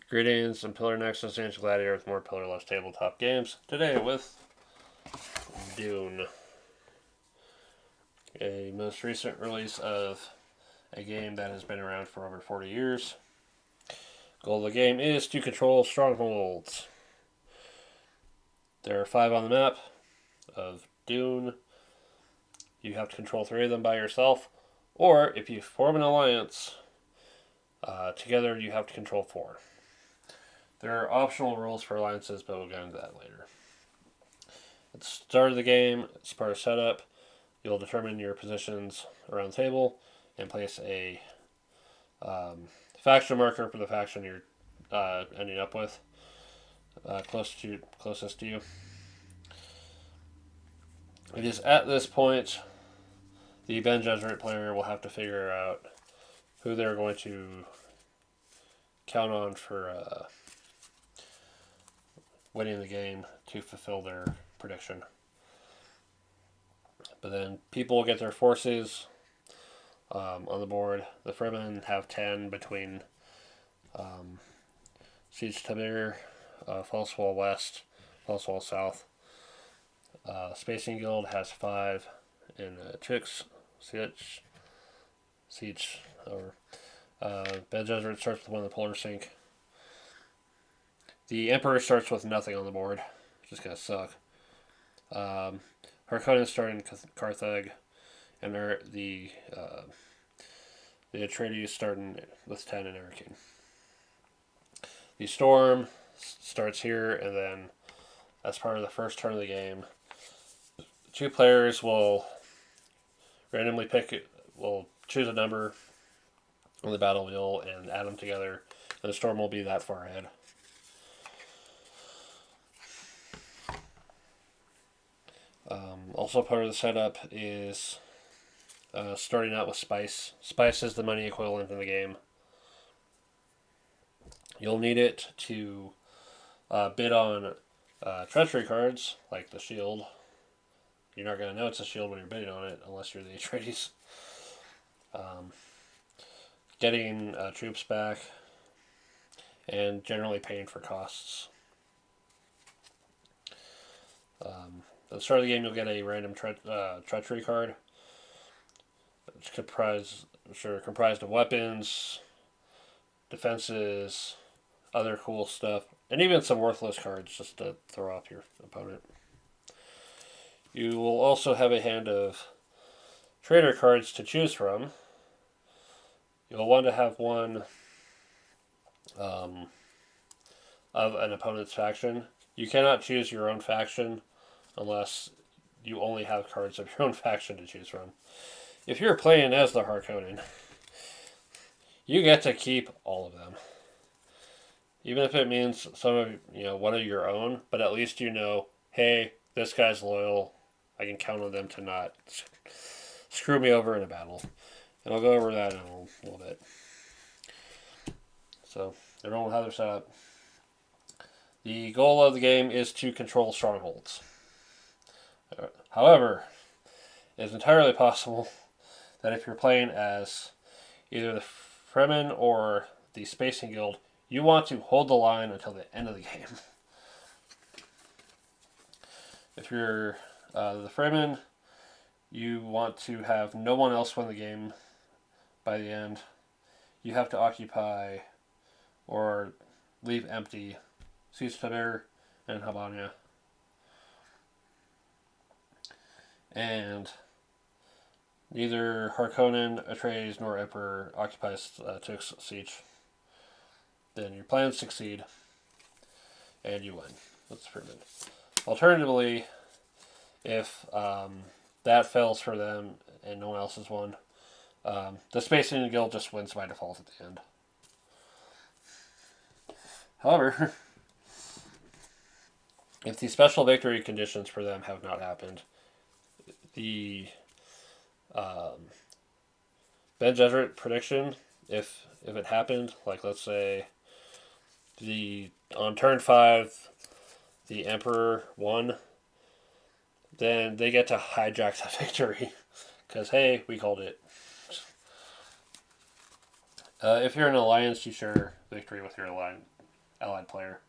Greetings, I'm Pillar Nexus and Gladiator with more Pillar Tabletop games. Today with Dune, a most recent release of a game that has been around for over 40 years. Goal of the game is to control Strongholds. There are 5 on the map of Dune. You have to control 3 of them by yourself, or if you form an alliance, together you have to control 4. There are optional rules for alliances, but we'll get into that later. At the start of the game, as part of setup, you'll determine your positions around the table and place a faction marker for the faction you're ending up with, closest to you. It is at this point the Bene Gesserit player will have to figure out who they're going to count on for winning the game to fulfill their prediction. But then people get their forces on the board. The Fremen have 10 between Xxcha, False Wall West, False Wall South. Spacing Guild has 5 in Xxcha. Bene Gesserit starts with 1 in the Polar Sink. The Emperor starts with nothing on the board. Just gonna suck. Harkonnen start in Carthage, and the Atreides start with 10 in Hacan. The Storm starts here, and then as part of the first turn of the game, 2 players will randomly choose a number on the battle wheel and add them together, and the Storm will be that far ahead. Also part of the setup is starting out with Spice. Spice is the money equivalent in the game. You'll need it to bid on Treachery cards, like the shield. You're not going to know it's a shield when you're bidding on it, unless you're the Atreides. Getting troops back, and generally paying for costs. At the start of the game, you'll get a random treachery card. It's comprised of weapons, defenses, other cool stuff, and even some worthless cards just to throw off your opponent. You will also have a hand of traitor cards to choose from. You'll want to have one of an opponent's faction. You cannot choose your own faction unless you only have cards of your own faction to choose from. If you're playing as the Harkonnen, you get to keep all of them. Even if it means one of your own, but at least you know, hey, this guy's loyal. I can count on them to not screw me over in a battle. And I'll go over that in a little bit. So, everyone will have their setup. The goal of the game is to control Strongholds. However, it is entirely possible that if you're playing as either the Fremen or the Spacing Guild, you want to hold the line until the end of the game. If you're the Fremen, you want to have no one else win the game by the end. You have to occupy or leave empty Xxcha and Habania. And neither Harkonnen, Atreides, nor Emperor occupies Xxcha. Then your plans succeed, and you win. That's Fremen. Alternatively, if that fails for them and no one else has won, the Spacing Guild just wins by default at the end. However, if the special victory conditions for them have not happened, the Bene Gesserit prediction, if it happened, like let's say on turn 5 the Emperor won, then they get to hijack the victory because hey, we called it. If you're an alliance, you share victory with your allied player.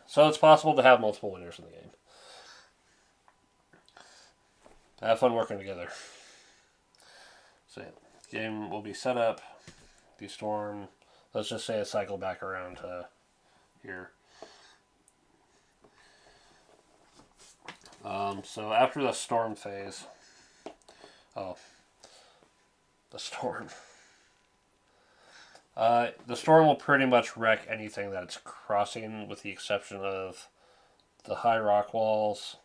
So it's possible to have multiple winners in the game. Have fun working together. So yeah, the game will be set up. The storm, let's just say, a cycle back around to here. So after the storm phase, the storm. The storm will pretty much wreck anything that it's crossing, with the exception of the high rock walls.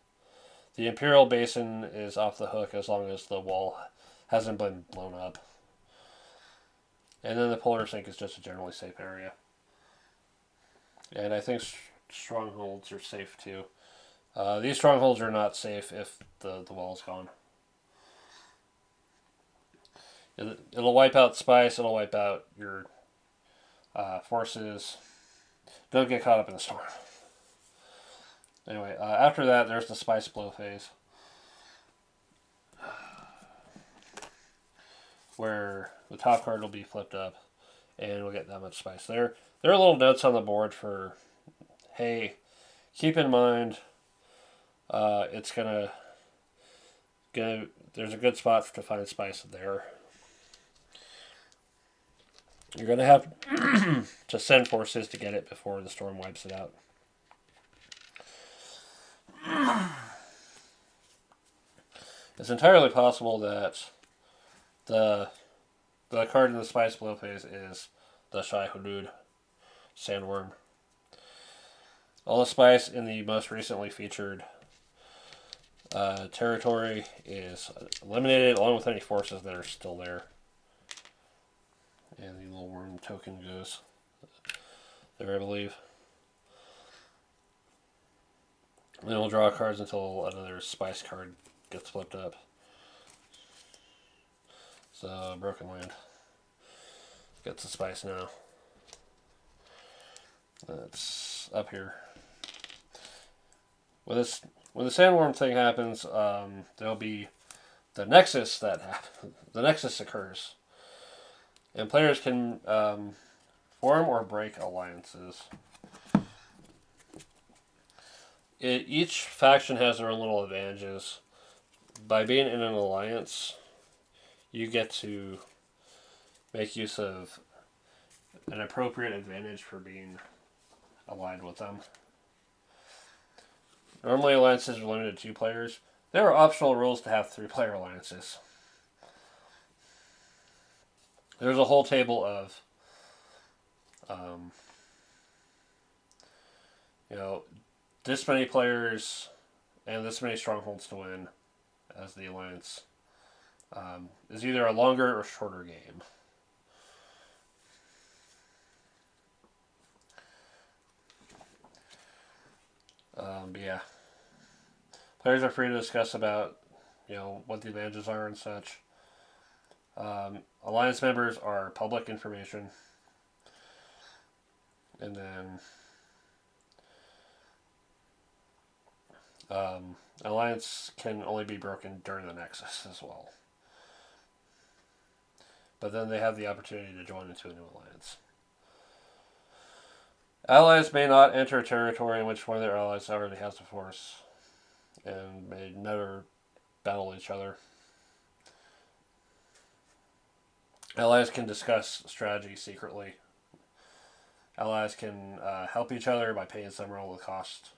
The Imperial Basin is off the hook as long as the wall hasn't been blown up. And then the Polar Sink is just a generally safe area. And I think strongholds are safe too. These strongholds are not safe if the wall's gone. It'll wipe out spice, it'll wipe out your forces. Don't get caught up in the storm. Anyway, after that, there's the spice blow phase, where the top card will be flipped up, and we'll get that much spice. There are little notes on the board for, hey, keep in mind, it's gonna there's a good spot to find spice there. You're gonna have to send forces to get it before the storm wipes it out. It's entirely possible that the card in the spice blow phase is the Shai Hudud sandworm. All the spice in the most recently featured territory is eliminated, along with any forces that are still there. And the little worm token goes there, I believe. And then we'll draw cards until another spice card gets flipped up. So, Broken Land gets the spice now. That's up here. When the sandworm thing happens, there'll be the Nexus that happens. The Nexus occurs, and players can form or break alliances. Each faction has their own little advantages. By being in an alliance, you get to make use of an appropriate advantage for being allied with them. Normally, alliances are limited to 2 players. There are optional rules to have 3-player alliances. There's a whole table of, this many players and this many strongholds to win as the alliance is either a longer or shorter game. But yeah, players are free to discuss about, what the advantages are and such. Alliance members are public information, and then alliance can only be broken during the Nexus as well. But then they have the opportunity to join into a new alliance. Allies may not enter a territory in which one of their allies already has a force, and may never battle each other. Allies can discuss strategy secretly. Allies can help each other by paying some role of the cost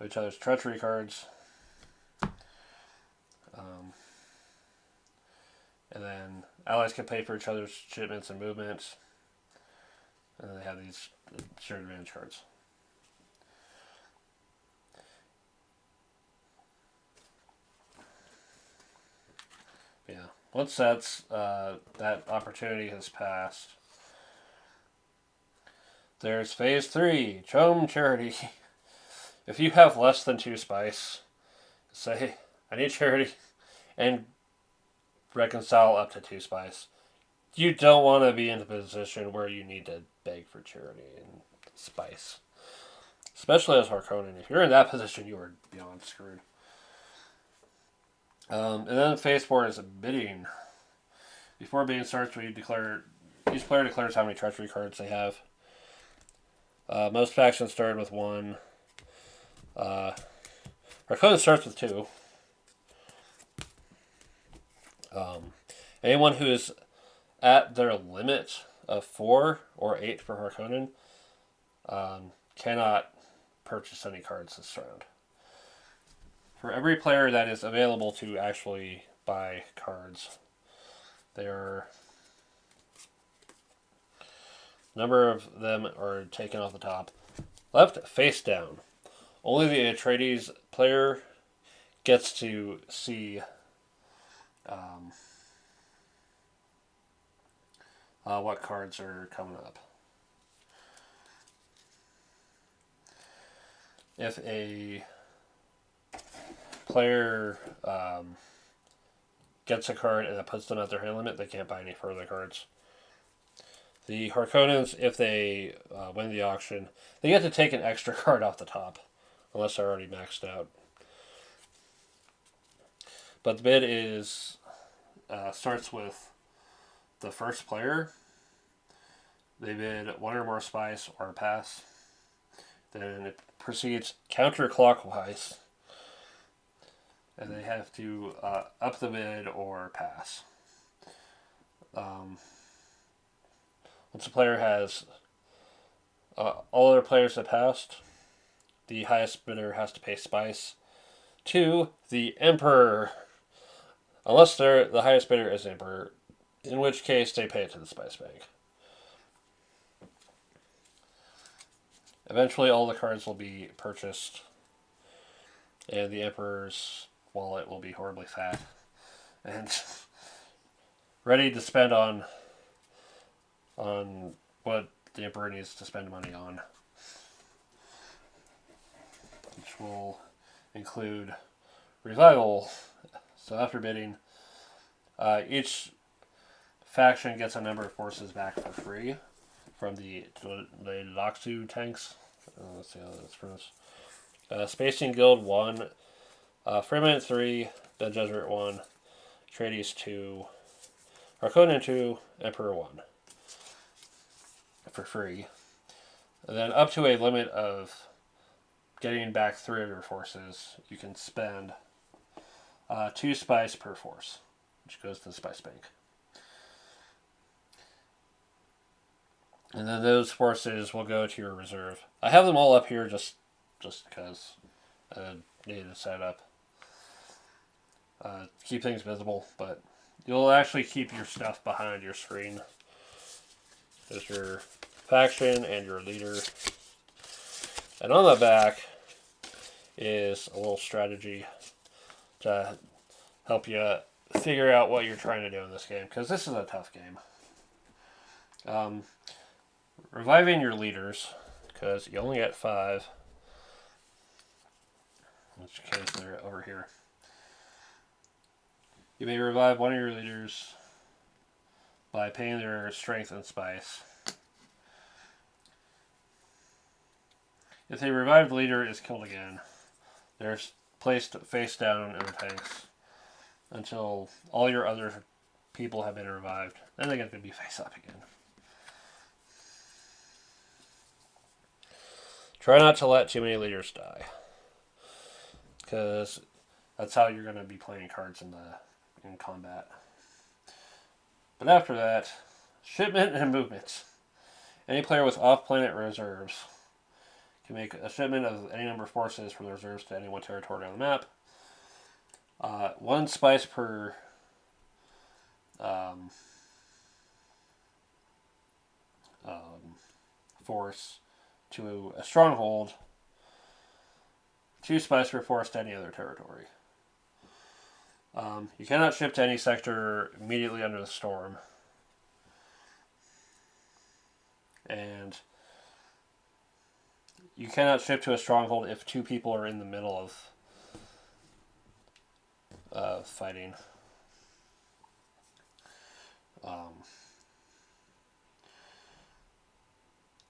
of each other's treachery cards. And then allies can pay for each other's shipments and movements. And then they have these shared advantage cards. Yeah. Once that opportunity has passed, there's phase 3, Chom Charity. If you have less than 2 spice, say, I need charity, and reconcile up to 2 spice. You don't want to be in a position where you need to beg for charity and spice. Especially as Harkonnen. If you're in that position, you are beyond screwed. And then phase 4 is bidding. Before bidding starts, each player declares how many treachery cards they have. Most factions started with 1. Harkonnen starts with 2. Anyone who is at their limit of 4 or 8 for Harkonnen cannot purchase any cards this round. For every player that is available to actually buy cards, a number of them are taken off the top. Left face down. Only the Atreides player gets to see what cards are coming up. If a player gets a card and it puts them at their hand limit, they can't buy any further cards. The Harkonnens, if they win the auction, they get to take an extra card off the top, unless they're already maxed out. But the bid is starts with the first player. They bid 1 or more spice or pass. Then it proceeds counterclockwise, and they have to up the bid or pass. Once the player has all other players have passed, the highest bidder has to pay spice to the Emperor, unless the highest bidder is Emperor, in which case they pay it to the spice bank. Eventually all the cards will be purchased, and the Emperor's wallet will be horribly fat and ready to spend on what the Emperor needs to spend money on, which will include revival. So after bidding, each faction gets a number of forces back for free from the Lazax tanks. Let's see how that's pronounced. Spacing Guild 1, Fremen 3, Bene Gesserit 1, Atreides 2, Harkonnen 2, Emperor 1 for free. And then up to a limit of getting back 3 of your forces, you can spend 2 spice per force, which goes to the spice bank. And then those forces will go to your reserve. I have them all up here just because I needed to set up. Keep things visible, but you'll actually keep your stuff behind your screen. There's your faction and your leader. And on the back is a little strategy to help you figure out what you're trying to do in this game, because this is a tough game. Reviving your leaders, because you only get 5, in which case they're over here. You may revive one of your leaders by paying their strength and spice. If a revived leader is killed again, they're placed face down in the tanks until all your other people have been revived. Then they get to be face up again. Try not to let too many leaders die, because that's how you're going to be playing cards in combat. But after that, shipment and movements. Any player with off-planet reserves can make a shipment of any number of forces from the reserves to any one territory on the map. 1 spice per force to a stronghold, 2 spice per force to any other territory. You cannot ship to any sector immediately under the storm. And you cannot ship to a stronghold if 2 people are in the middle of fighting.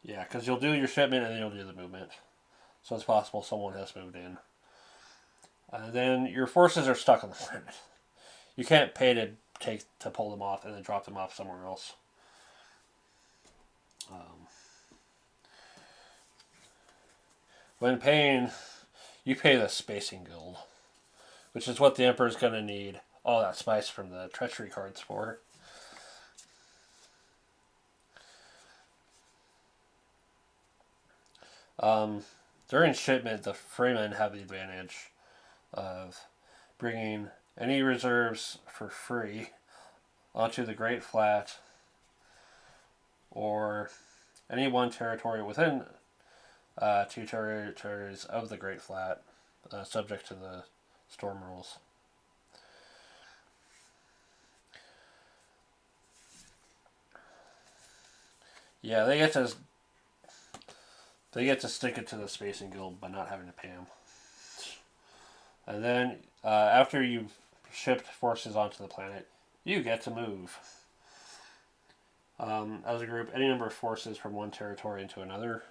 Yeah, because you'll do your shipment and then you'll do the movement. So it's possible someone has moved in. Then your forces are stuck on the planet. You can't pay to pull them off and then drop them off somewhere else. When paying, you pay the spacing guild, which is what the Emperor's going to need all that spice from the Treachery cards for. During shipment, the Fremen have the advantage of bringing any reserves for free onto the Great Flat or any one territory within 2 territories of the Great Flat, subject to the storm rules. Yeah, they get to stick it to the Spacing Guild by not having to pay them. And then after you've shipped forces onto the planet, you get to move. As a group, any number of forces from one territory into another.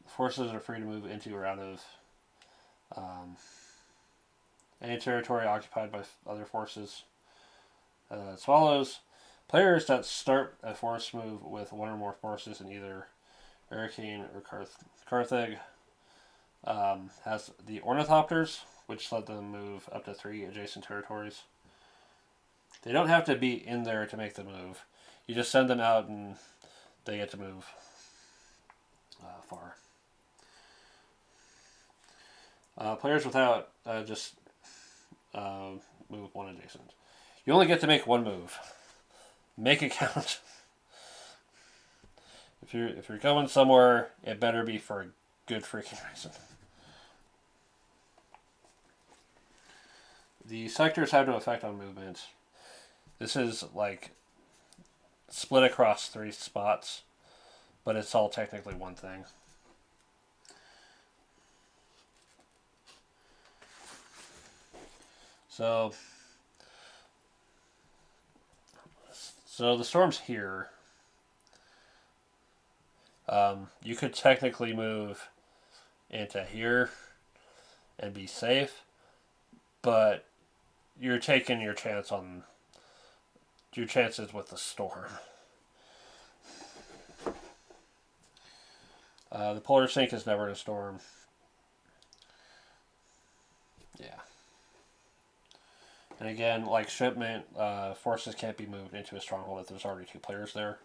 Forces are free to move into or out of any territory occupied by other forces. As follows: players that start a force move with one or more forces in either Hacan or Carthage has the Ornithopters, which let them move up to 3 adjacent territories. They don't have to be in there to make the move. You just send them out and they get to move far. Players without just move 1 adjacent. You only get to make 1 move. Make it count. If you're going somewhere, it better be for a good freaking reason. The sectors have no effect on movement. This is like split across 3 spots, but it's all technically one thing. So the storm's here. You could technically move into here and be safe, but you're taking your chances with the storm. The polar sink is never in a storm. Yeah. And again, like shipment, forces can't be moved into a stronghold if there's already 2 players there.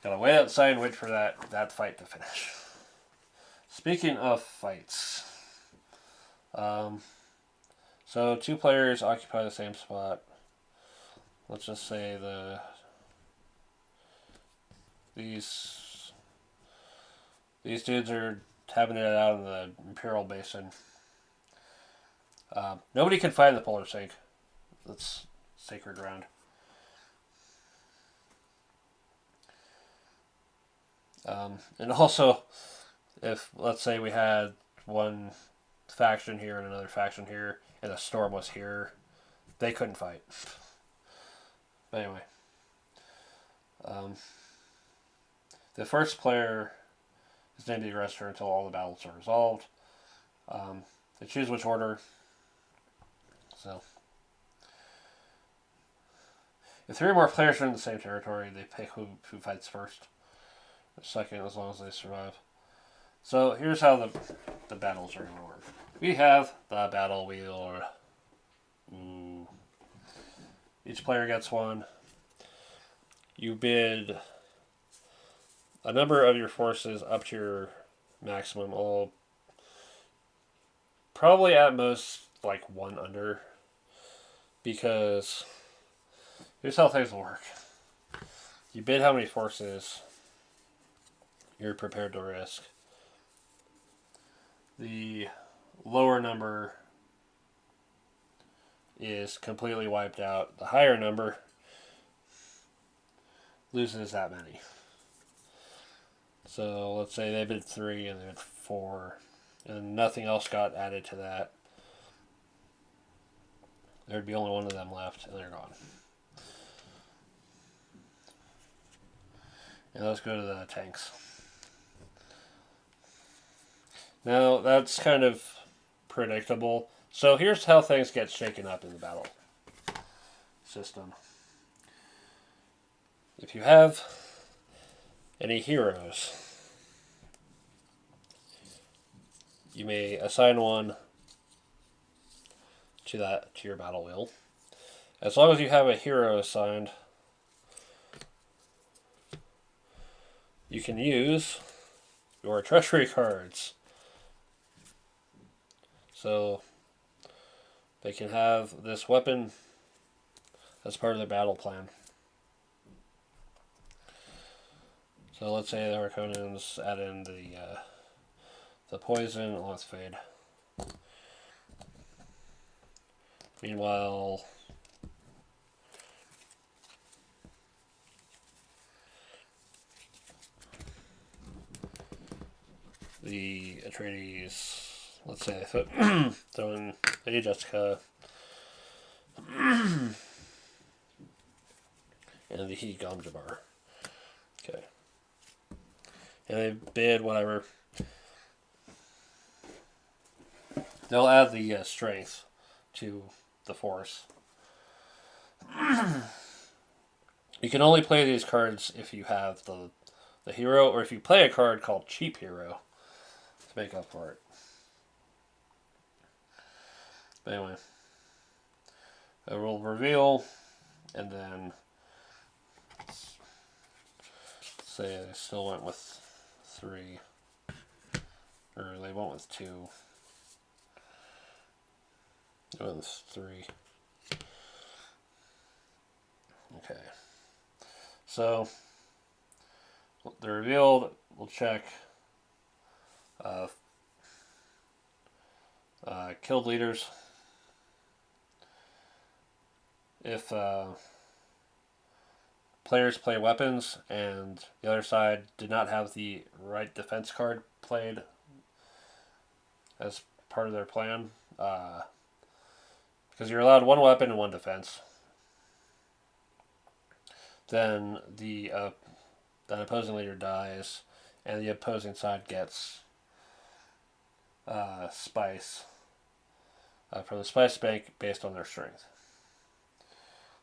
Gotta wait outside and wait for that fight to finish. Speaking of fights, so 2 players occupy the same spot. Let's just say these dudes are having it out in the Imperial Basin. Nobody can fight in the polar sink. That's sacred ground. And also, if let's say we had one faction here and another faction here, and the storm was here, they couldn't fight. But anyway, the first player is named the aggressor until all the battles are resolved. They choose which order. So, if 3 or more players are in the same territory, they pick who fights first or second, as long as they survive. So here's how the battles are going to work. We have the battle wheel. Each player gets 1. You bid a number of your forces up to your maximum, all probably at most like 1 under, because here's how things will work. You bid how many forces you're prepared to risk. The lower number is completely wiped out. The higher number loses that many. So let's say they bid 3 and they bid 4, and nothing else got added to that. There'd be only 1 of them left, and they're gone. And let's go to the tanks. Now, that's kind of predictable. So here's how things get shaken up in the battle system. If you have any heroes. You may assign one to your battle wheel. As long as you have a hero assigned, you can use your treachery cards. So they can have this weapon as part of their battle plan. So let's say the Harkonnens add in the poison. Let's fade. Meanwhile, the Atreides, let's say they throw in Lady Xxcha and the Gamjabar. Okay. And they bid whatever. They'll add the strength to the force. You can only play these cards if you have the hero, or if you play a card called Cheap Hero to make up for it. But anyway, I will reveal, and then say they still went with 3, or they went with 2. They went with 3. Okay. So they're revealed. We'll check killed leaders. If players play weapons and the other side did not have the right defense card played as part of their plan, because you're allowed 1 weapon and 1 defense, then that opposing leader dies, and the opposing side gets spice from the spice bank based on their strength.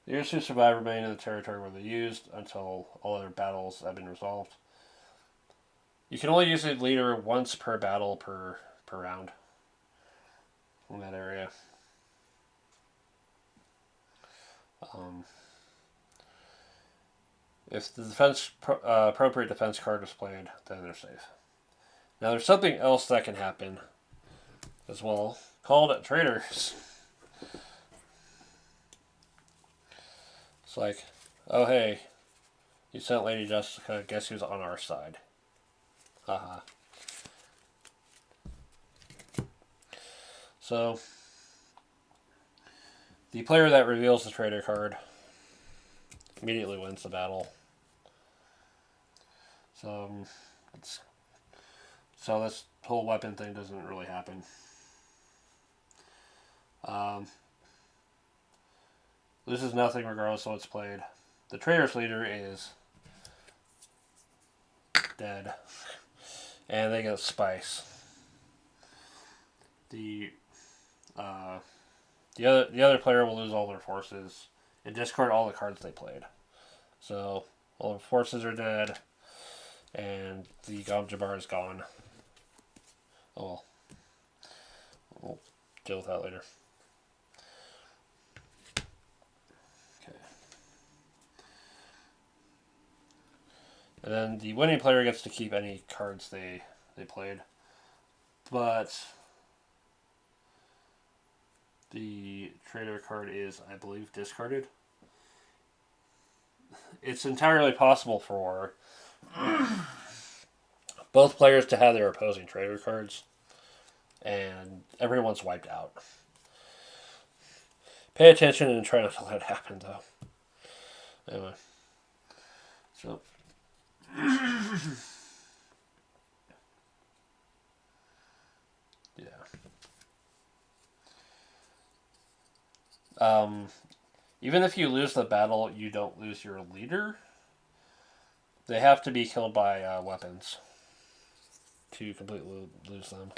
The leaders who survive remain in the territory where they're used until all other battles have been resolved. You can only use a leader once per battle per round in that area. If the appropriate defense card is played, then they're safe. Now there's something else that can happen as well, called traitors. It's like, oh hey, you sent Lady Xxcha, guess who's on our side? Haha. So, the player that reveals the traitor card immediately wins the battle. So this whole weapon thing doesn't really happen. This is nothing regardless of what's played. The traitor's leader is dead, and they get spice. The other player will lose all their forces and discard all the cards they played. So all the forces are dead, and the Gamjabar is gone. Oh well. We'll deal with that later. Okay. And then the winning player gets to keep any cards they played. But the traitor card is, I believe, discarded. It's entirely possible for both players to have their opposing traitor cards, and everyone's wiped out. Pay attention and try not to let it happen, though. Anyway. So. Even if you lose the battle, you don't lose your leader. They have to be killed by weapons to completely lose them.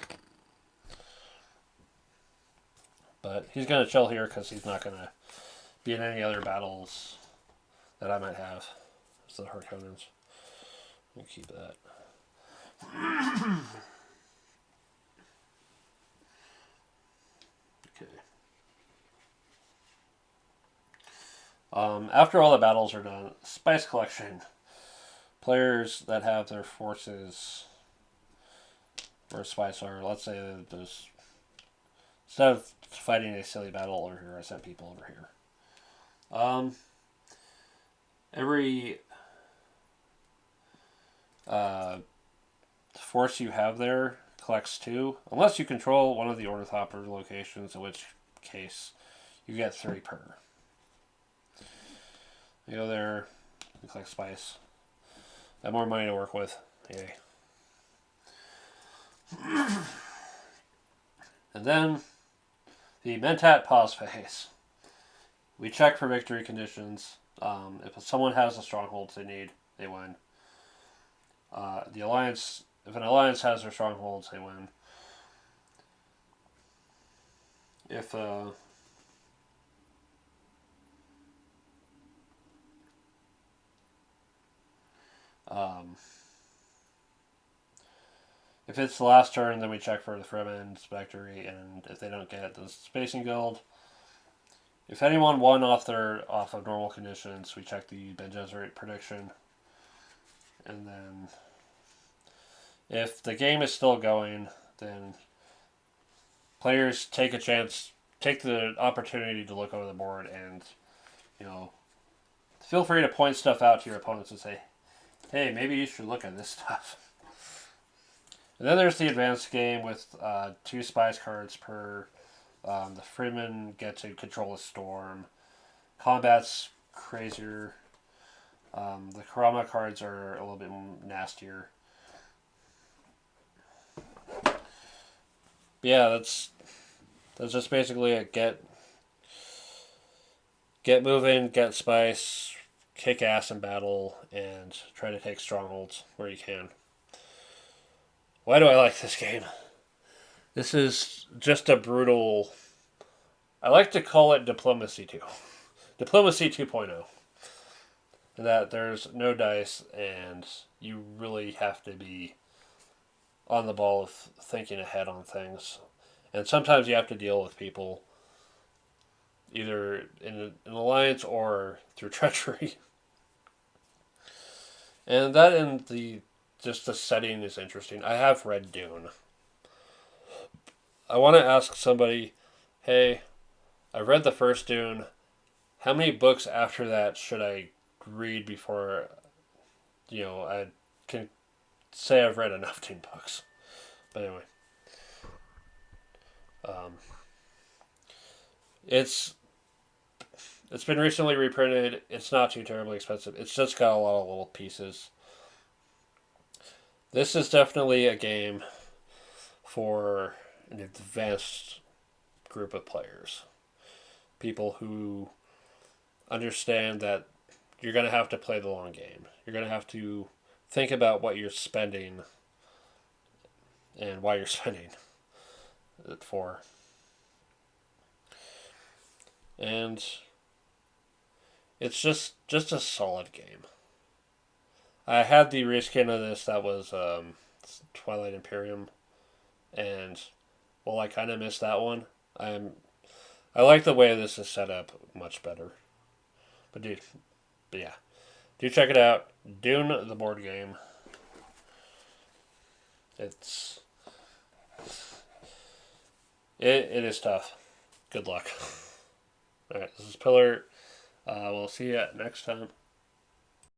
But he's going to chill here because he's not going to be in any other battles that I might have as the Harkonnens. We'll keep that. Okay. After all the battles are done, spice collection. Players that have their forces where spice are, let's say there's, instead of fighting a silly battle over here, I sent people over here. Every force you have there collects 2, unless you control one of the ornithopter locations, in which case you get 3 per. You go there, you collect spice. I have more money to work with. Yay. And then the Mentat pause phase. We check for victory conditions. If someone has the strongholds they need, they win. The alliance, if an alliance has their strongholds, they win. If if it's the last turn, then we check for the Fremen's victory, and if they don't get the Spacing Guild, if anyone won off of normal conditions, we check the Bene Gesserit prediction, and then if the game is still going, then players take the opportunity to look over the board, and feel free to point stuff out to your opponents and say, hey, maybe you should look at this stuff. And then there's the advanced game with 2 spice cards per. The Fremen get to control a storm. Combat's crazier. The Karama cards are a little bit nastier. But yeah, that's just basically it. Get moving, get spice, kick ass in battle, and try to take strongholds where you can. Why do I like this game? This is just a brutal. I like to call it Diplomacy 2. Diplomacy 2.0. That there's no dice, and you really have to be on the ball of thinking ahead on things. And sometimes you have to deal with people either in an alliance or through treachery. And that and the setting is interesting. I have read Dune. I want to ask somebody, hey, I read the first Dune. How many books after that should I read before, I can say I've read enough Dune books? But anyway. It's been recently reprinted. It's not too terribly expensive. It's just got a lot of little pieces. This is definitely a game for an advanced group of players. People who understand that you're going to have to play the long game. You're going to have to think about what you're spending and why you're spending it for. And it's just a solid game. I had the reskin of this that was Twilight Imperium, and well, I kind of missed that one. I like the way this is set up much better. But yeah, do check it out. Dune, the board game. It is tough. Good luck. All right, this is Pillar. We'll see you next time.